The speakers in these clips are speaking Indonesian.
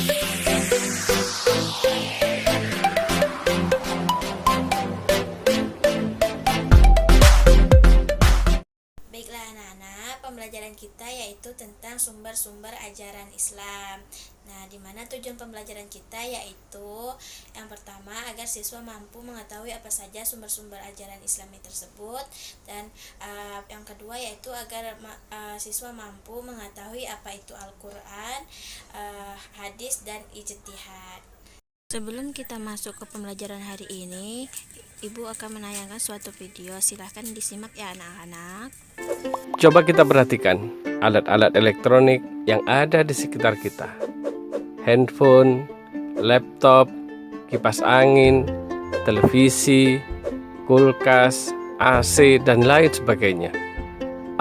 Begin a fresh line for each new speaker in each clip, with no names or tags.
Baiklah anak-anak, pembelajaran kita yaitu tentang sumber-sumber ajaran Islam. Nah, di mana tujuan pembelajaran kita yaitu yang pertama agar siswa mampu mengetahui apa saja sumber-sumber ajaran Islami tersebut, dan yang kedua yaitu agar siswa mampu mengetahui apa itu Al-Quran, hadis, dan ijtihad. Sebelum kita masuk ke pembelajaran hari ini, Ibu akan menayangkan suatu video. Silahkan disimak ya anak-anak.
Coba kita perhatikan alat-alat elektronik yang ada di sekitar kita. Handphone, laptop, kipas angin, televisi, kulkas, AC, dan lain sebagainya.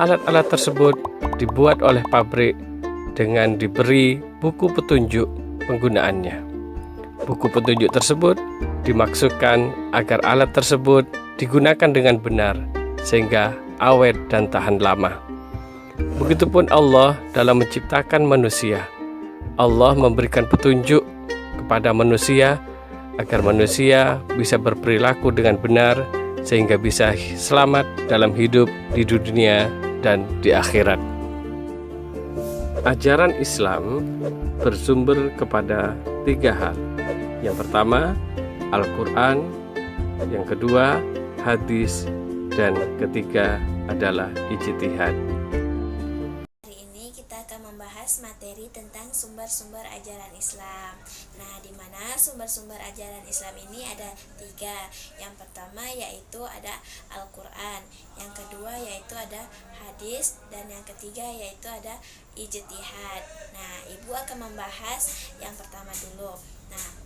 Alat-alat tersebut dibuat oleh pabrik dengan diberi buku petunjuk penggunaannya. Buku petunjuk tersebut dimaksudkan agar alat tersebut digunakan dengan benar sehingga awet dan tahan lama. Begitupun Allah dalam menciptakan manusia. Allah memberikan petunjuk kepada manusia agar manusia bisa berperilaku dengan benar sehingga bisa selamat dalam hidup di dunia dan di akhirat. Ajaran Islam bersumber kepada 3 hal. Yang pertama, Al-Quran, yang kedua, hadis, dan ketiga adalah ijtihad.
Hari ini kita akan membahas materi tentang sumber-sumber ajaran Islam. Nah, di mana sumber-sumber ajaran Islam ini ada 3. Yang pertama yaitu ada Al-Quran, yang kedua yaitu ada hadis, dan yang ketiga yaitu ada ijtihad. Nah, Ibu akan membahas yang pertama dulu. Nah,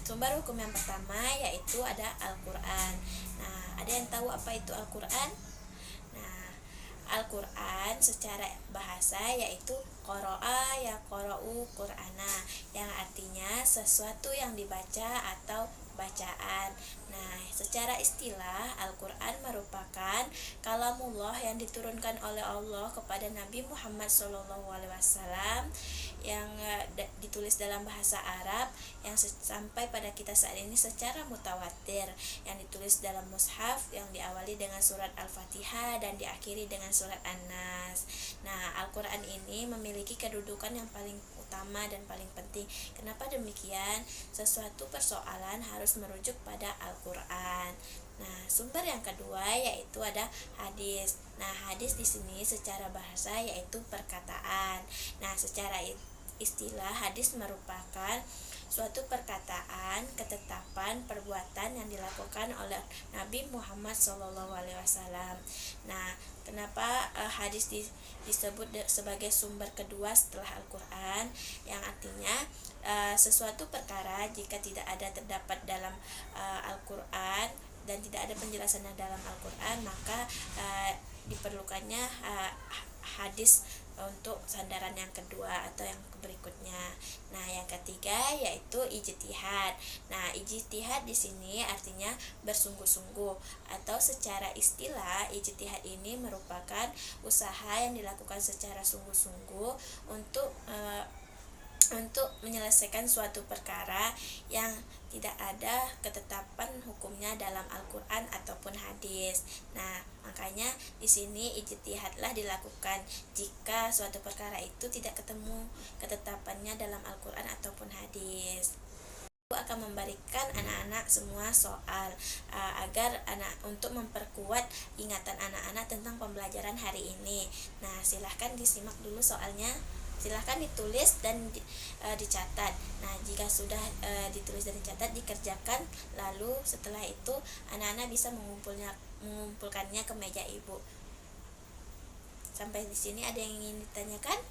sumber hukum yang pertama yaitu ada Al-Quran. Nah, ada yang tahu apa itu Al-Quran? Nah, Al-Quran secara bahasa yaitu qara'a yaqra'u Qur'ana, yang artinya sesuatu yang dibaca atau bacaan. Nah, secara istilah Al-Quran merupakan kalamullah yang diturunkan oleh Allah kepada Nabi Muhammad SAW, yang ditulis dalam bahasa Arab, yang sampai pada kita saat ini secara mutawatir, yang ditulis dalam mushaf, yang diawali dengan surat Al-Fatihah dan diakhiri dengan surat An-Nas. Nah, Al-Quran ini memiliki kedudukan yang paling utama dan paling penting. Kenapa demikian? Sesuatu persoalan harus merujuk pada Al-Quran. Nah, sumber yang kedua yaitu ada hadis. Nah, hadis di sini secara bahasa yaitu perkataan. Nah, secara istilah hadis merupakan suatu perkataan, ketetapan, perbuatan yang dilakukan oleh Nabi Muhammad SAW. Nah, kenapa hadis disebut sebagai sumber kedua setelah Al-Quran? Yang artinya sesuatu perkara jika tidak ada terdapat dalam Al-Quran dan tidak ada penjelasannya dalam Al-Quran, maka diperlukannya hadis untuk sandaran yang kedua atau yang berikutnya. Nah, yang ketiga yaitu ijtihad. Nah, ijtihad di sini artinya bersungguh-sungguh, atau secara istilah ijtihad ini merupakan usaha yang dilakukan secara sungguh-sungguh untuk menyelesaikan suatu perkara yang tidak ada ketetapan hukumnya dalam Al-Quran ataupun hadis. Nah, makanya di sini ijtihadlah dilakukan jika suatu perkara itu tidak ketemu ketetapannya dalam Al-Quran ataupun hadis. Aku akan memberikan anak-anak semua soal agar untuk memperkuat ingatan anak-anak tentang pembelajaran hari ini. Nah, silahkan disimak dulu soalnya. Silahkan ditulis dan dicatat. Nah, jika sudah ditulis dan dicatat, dikerjakan. Lalu setelah itu anak-anak bisa mengumpulkannya ke meja ibu. Sampai di sini ada yang ingin ditanyakan?